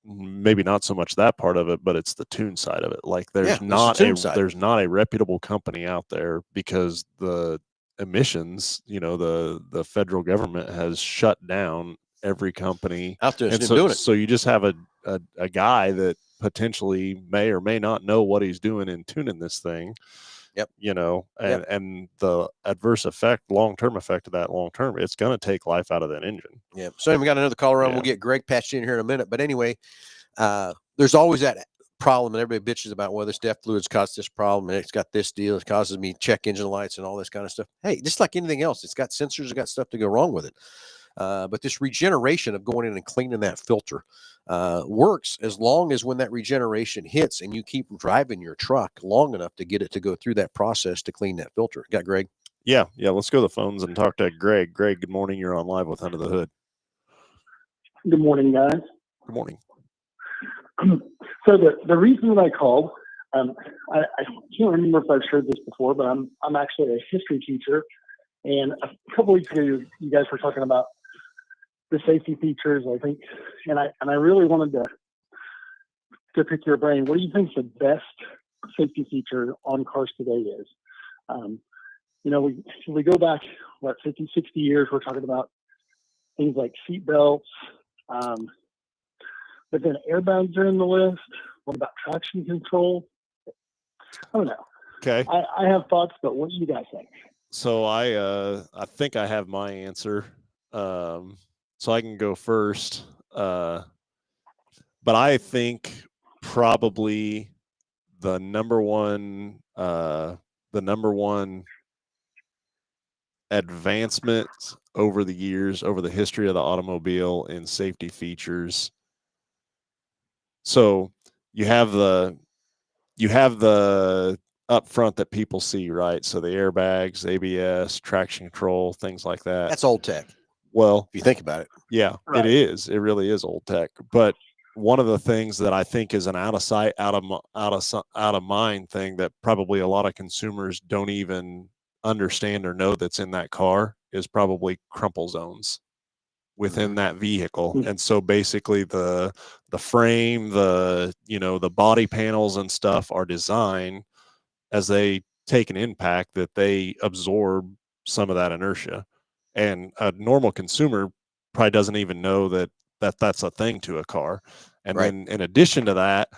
S2: maybe not so much that part of it, but it's the tune side of it. Like there's not a reputable company out there because the emissions, the federal government has shut down every company
S1: out there
S2: doing it. So you just have a guy that potentially may or may not know what he's doing in tuning this thing.
S1: Yep.
S2: And the adverse effect, long-term effect of that long-term, it's going to take life out of that engine.
S1: Yeah. So we got another caller on. We'll get Greg patched in here in a minute. But anyway, there's always that problem, and everybody bitches about, well, this DEF fluids caused this problem, and it's got this deal. It causes me check engine lights and all this kind of stuff. Hey, just like anything else, it's got sensors, it's got stuff to go wrong with it. But this regeneration of going in and cleaning that filter works as long as when that regeneration hits and you keep driving your truck long enough to get it to go through that process to clean that filter. Got Greg?
S2: Yeah. Let's go to the phones and talk to Greg. Greg, good morning. You're on live with Under the Hood.
S4: Good morning, guys.
S2: Good morning.
S4: So the reason that I called, I can't remember if I've shared this before, but I'm actually a history teacher, and a couple weeks ago you guys were talking about the safety features, I think, and I really wanted to pick your brain. What do you think the best safety feature on cars today is? We go back 50, 60 years. We're talking about things like seat belts, but then airbags are in the list. What about traction control? I don't know.
S2: Okay.
S4: I have thoughts, but what do you guys think?
S2: So I think I have my answer. So I can go first. but I think probably the number one advancement over the years, over the history of the automobile in safety features. So you have the up front that people see, right? So the airbags, ABS, traction control, things like that.
S1: That's old tech.
S2: Well,
S1: If you think about it.
S2: Yeah,
S4: Right.
S2: it is. It really is old tech. But one of the things that I think is an out of sight, out of mind thing that probably a lot of consumers don't even understand or know that's in that car is probably crumple zones within that vehicle. And so basically the frame, the body panels and stuff are designed as they take an impact that they absorb some of that inertia. And a normal consumer probably doesn't even know that's a thing to a car. And
S1: Right.
S2: then in addition to that,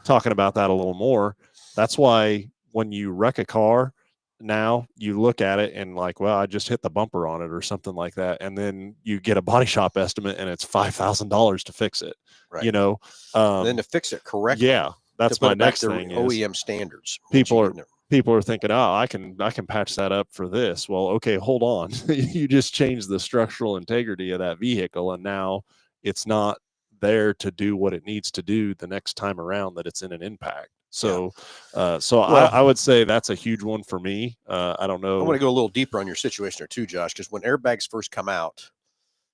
S2: talking about that a little more, that's why when you wreck a car now, you look at it and like, well, I just hit the bumper on it or something like that. And then you get a body shop estimate and it's $5,000 to fix it.
S1: Right.
S2: You know,
S1: And then to fix it correctly.
S2: yeah, that's
S1: to put
S2: my
S1: it back
S2: next
S1: to
S2: thing is
S1: OEM standards.
S2: people are thinking, oh, I can patch that up for this. Well, okay, hold on. You just changed the structural integrity of that vehicle, and now it's not there to do what it needs to do the next time around that it's in an impact. So, I would say that's a huge one for me. I don't know.
S1: I want to go a little deeper on your situation there too, Josh, because when airbags first come out,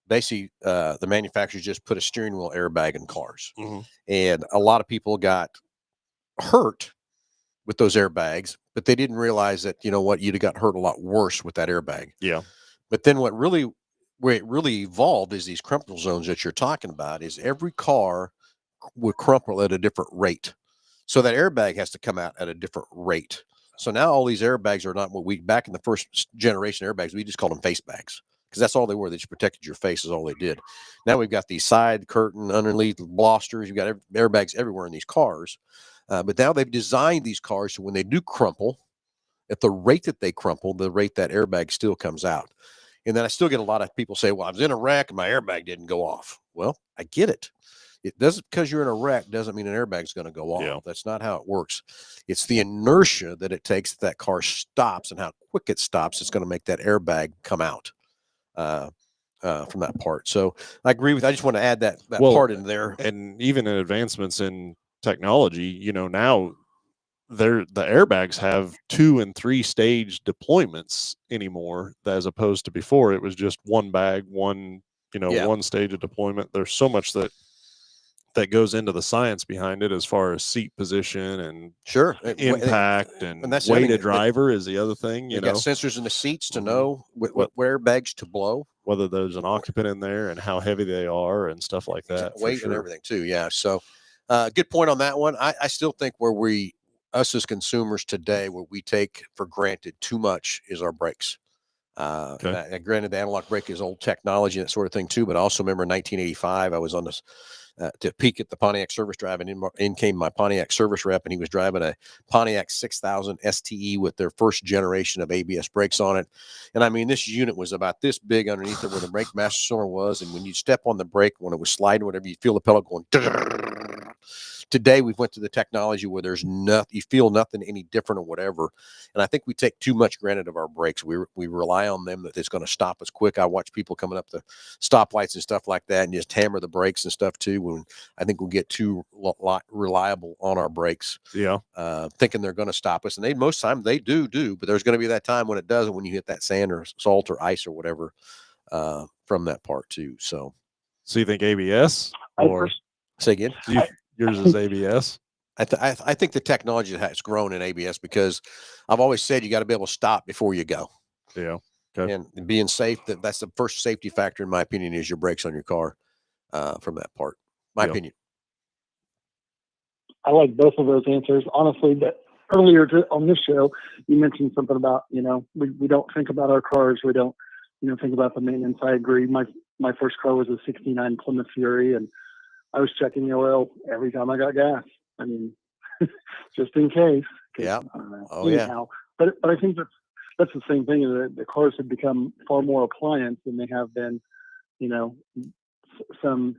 S1: basically the manufacturers just put a steering wheel airbag in cars, and a lot of people got hurt with those airbags, but they didn't realize that, you know what, you'd have got hurt a lot worse with that airbag.
S2: Yeah.
S1: But then where it really evolved is these crumple zones that you're talking about is every car would crumple at a different rate. So that airbag has to come out at a different rate. So now all these airbags are not what we, back in the first generation airbags, we just called them face bags because that's all they were. They just protected your face is all they did. Now we've got these side curtain, underneath blasters. You've got airbags everywhere in these cars. But now they've designed these cars so when they do crumple, at the rate that they crumple, the rate that airbag still comes out. And then I still get a lot of people say, well, I was in a wreck and my airbag didn't go off. Well, I get it. It doesn't, because you're in a wreck doesn't mean an airbag's going to go off.
S2: Yeah.
S1: That's not how it works. It's the inertia that it takes that car stops and how quick it stops. It's going to make that airbag come out from that part. So I agree with, I just want to add that part in there.
S2: And even in advancements in technology, now the airbags have 2 and 3 stage deployments anymore, as opposed to before it was just one bag, one stage of deployment. There's so much that goes into the science behind it as far as seat position and impact and
S1: that's
S2: weight of driver is the other thing. You
S1: got sensors in the seats to know what airbags to blow,
S2: whether there's an occupant in there and how heavy they are and stuff like that.
S1: Weight and everything too. Yeah. So good point on that one. I still think where us as consumers today, what we take for granted too much is our brakes. Granted, the analog brake is old technology and that sort of thing too, but I also remember in 1985, I was on this to peek at the Pontiac service drive, and in came my Pontiac service rep, and he was driving a Pontiac 6000 STE with their first generation of ABS brakes on it. And I mean, this unit was about this big underneath it where the brake master cylinder was. And when you step on the brake, when it was sliding, whatever, you feel the pedal going. Today, we've went to the technology where there's nothing, you feel nothing any different or whatever. And I think we take too much granted of our brakes. We rely on them that it's going to stop us quick. I watch people coming up the stoplights and stuff like that and just hammer the brakes and stuff too. When I think we'll get too reliable on our brakes.
S2: Yeah.
S1: Thinking they're going to stop us. And most time they do, but there's going to be that time when it doesn't, when you hit that sand or salt or ice or whatever from that part too. So
S2: you think ABS or
S1: say again?
S2: Yours is ABS?
S1: I think the technology has grown in ABS because I've always said you got to be able to stop before you go.
S2: Yeah. Okay.
S1: And being safe, that's the first safety factor, in my opinion, is your brakes on your car from that part. My opinion.
S4: I like both of those answers. Honestly, but earlier on this show, you mentioned something about, we don't think about our cars. We don't, think about the maintenance. I agree. My first car was a 69 Plymouth Fury, and I was checking the oil every time I got gas. I mean, just in case.
S1: Yeah.
S4: Anyhow. But I think that's the same thing. The cars have become far more appliance than they have been, some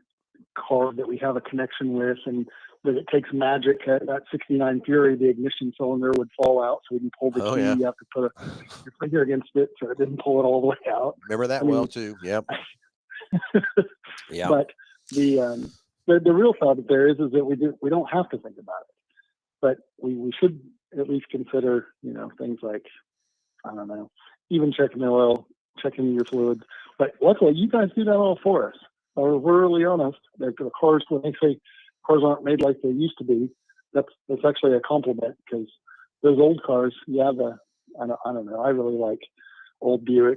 S4: car that we have a connection with, and that it takes magic. That 69 Fury, the ignition cylinder would fall out, so when you pull the key,
S1: yeah.
S4: you have to put your finger against it so it didn't pull it all the way out.
S1: Remember that well too. Yep. Yeah.
S4: But the real thought there is that we don't have to think about it, but we should at least consider, things like, I don't know, even checking the oil, checking your fluids. But luckily, you guys do that all for us. We're really honest. The cars, when they say cars aren't made like they used to be, that's actually a compliment, because those old cars, I don't know. I really like old Buicks,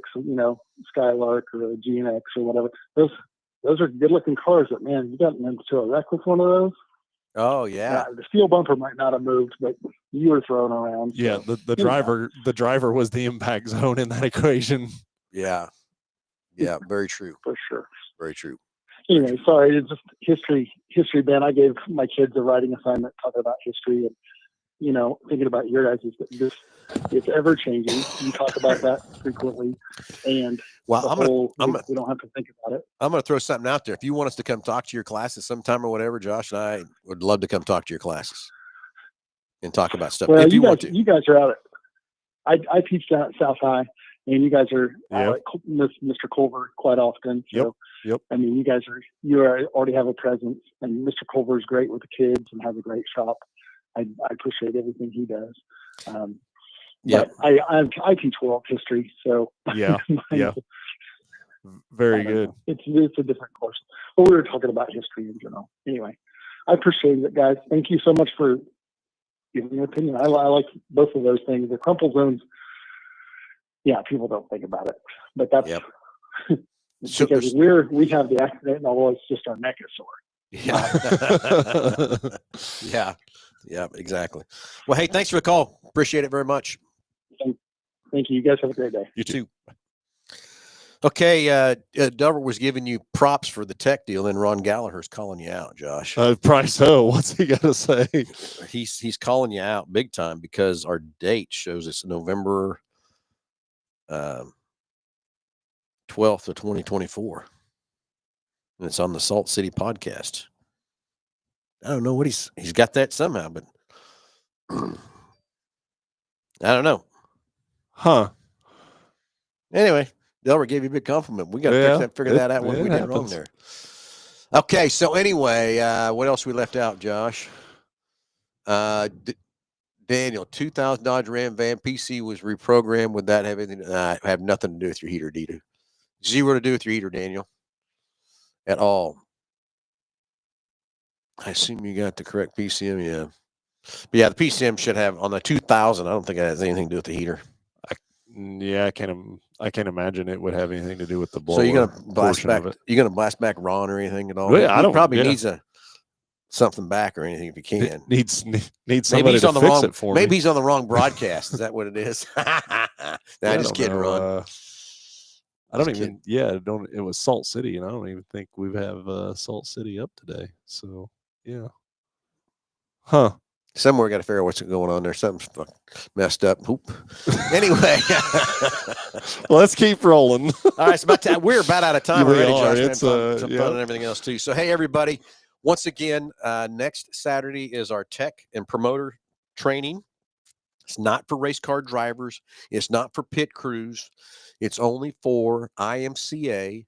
S4: Skylark or a GNX or whatever. Those are good looking cars, but man, you got into a wreck with one of those.
S1: Oh yeah.
S4: The steel bumper might not have moved, but you were thrown around.
S2: Yeah,
S4: so,
S2: the driver was the impact zone in that equation.
S1: Yeah. Yeah, very true.
S4: For sure.
S1: Very true.
S4: Anyway, sorry, it's just history, Ben. I gave my kids a writing assignment talking about history, and thinking about your guys' it's ever changing. You talk about that frequently, and we don't have to think about it.
S1: I'm going to throw something out there. If you want us to come talk to your classes sometime or whatever, Josh and I would love to come talk to your classes and talk about stuff.
S4: Well,
S1: if you want to.
S4: You guys are out at. I teach down at South High, and you guys are
S2: Yep.
S4: Mr. Culver quite often. So,
S2: Yep.
S4: I mean, you already have a presence, and Mr. Culver is great with the kids and has a great shop. I appreciate everything he does. But I teach world history, so
S2: Yeah. Very good.
S4: It's a different course. But we were talking about history in general. Anyway, I appreciate it, guys. Thank you so much for giving your opinion. I like both of those things. The crumple zones, people don't think about it, but that's because we have the accident, and although it's just our neck is sore.
S1: Yeah. Yeah, exactly. Well, hey, thanks for the call. Appreciate it very much.
S4: Thank you. You guys have a great day.
S1: You too. Okay, Dover was giving you props for the tech deal, and Ron Gallagher's calling you out, Josh.
S2: Probably so. What's he got to say?
S1: He's calling you out big time because our date shows it's November 12th of 2024. And it's on the Salt City podcast. I don't know what he's got that somehow, but I don't know.
S2: Huh.
S1: Anyway, Delbert gave you a big compliment. We got to figure that out. What we did wrong there. Okay, so anyway, what else we left out, Josh? Daniel, 2000 Dodge Ram van PC was reprogrammed. Would that have anything? Have nothing to do with your heater, Dita. Zero to do with your heater, Daniel, at all. I assume you got the correct PCM, yeah. But yeah, the PCM should have on the 2000. I don't think it has anything to do with the heater.
S2: I can't imagine it would have anything to do with the blower.
S1: So you're gonna blast back? You're gonna blast back Ron or anything at all?
S2: Well,
S1: He probably needs something back or anything if he can.
S2: Needs somebody
S1: maybe he's
S2: to
S1: on the
S2: fix
S1: wrong.
S2: it for
S1: Maybe
S2: me.
S1: he's on the wrong broadcast. Is that what it is? I just kidding, Ron.
S2: I don't even. It was Salt City, and I don't even think we have Salt City up today. So yeah. Huh.
S1: Somewhere got to figure out what's going on there. Something's messed up. Oop. Anyway,
S2: let's keep rolling.
S1: All right, it's about time. We're about out of time already. Josh.
S2: It's
S1: some fun and everything else too. So hey, everybody! Once again, next Saturday is our tech and promoter training. It's not for race car drivers. It's not for pit crews. It's only for IMCA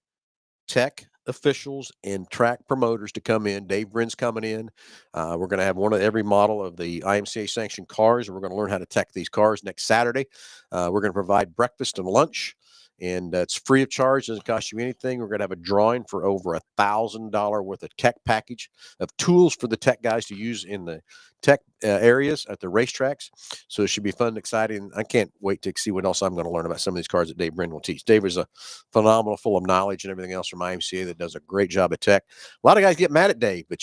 S1: tech officials and track promoters to come in. Dave Brin's coming in. We're going to have one of every model of the IMCA sanctioned cars, and we're going to learn how to tech these cars next Saturday. We're going to provide breakfast and lunch, and it's free of charge. Doesn't cost you anything. We're going to have a drawing for over $1,000 worth of tech package of tools for the tech guys to use in the tech areas at the racetracks. So it should be fun and exciting. I can't wait to see what else I'm going to learn about some of these cars that Dave Brin will teach. Dave is a phenomenal, full of knowledge and everything else from IMCA that does a great job at tech. A lot of guys get mad at Dave, but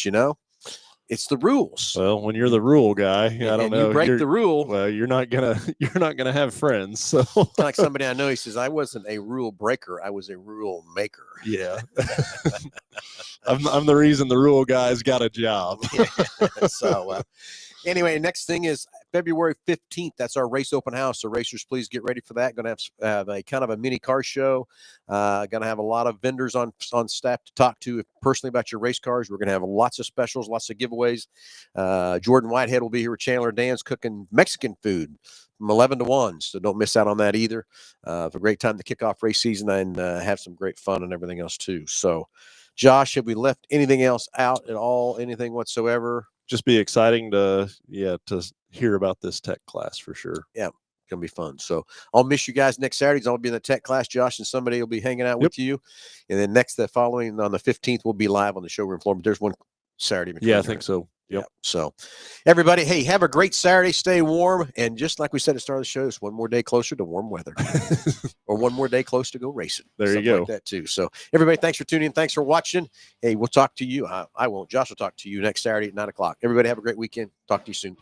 S1: it's the rules.
S2: Well, when you're the rule guy, I don't know.
S1: You break the rule.
S2: Well, you're not gonna have friends. So
S1: like somebody I know, he says, I wasn't a rule breaker, I was a rule maker.
S2: Yeah. I'm the reason the rule guy's got a job.
S1: So anyway, next thing is February 15th. That's our race open house. So racers, please get ready for that. Going to have a kind of a mini car show. Going to have a lot of vendors on staff to talk to personally about your race cars. We're going to have lots of specials, lots of giveaways. Jordan Whitehead will be here with Chandler Dan's cooking Mexican food from 11 to 1. So don't miss out on that either. It's a great time to kick off race season and have some great fun and everything else too. So, Josh, have we left anything else out at all? Anything whatsoever?
S2: Just be exciting to hear about this tech class for sure.
S1: Yeah, gonna be fun. So I'll miss you guys next Saturday. I'll be in the tech class. Josh and somebody will be hanging out with you, and then the following on the 15th we'll be live on the showroom floor. But there's one Saturday.
S2: Yeah, I think so. Yep.
S1: So, everybody, hey, have a great Saturday. Stay warm, and just like we said at the start of the show, it's one more day closer to warm weather, or one more day close to go racing.
S2: There you go.
S1: Like that too. So, everybody, thanks for tuning in. Thanks for watching. Hey, we'll talk to you. I won't. Josh will talk to you next Saturday at 9:00. Everybody, have a great weekend. Talk to you soon.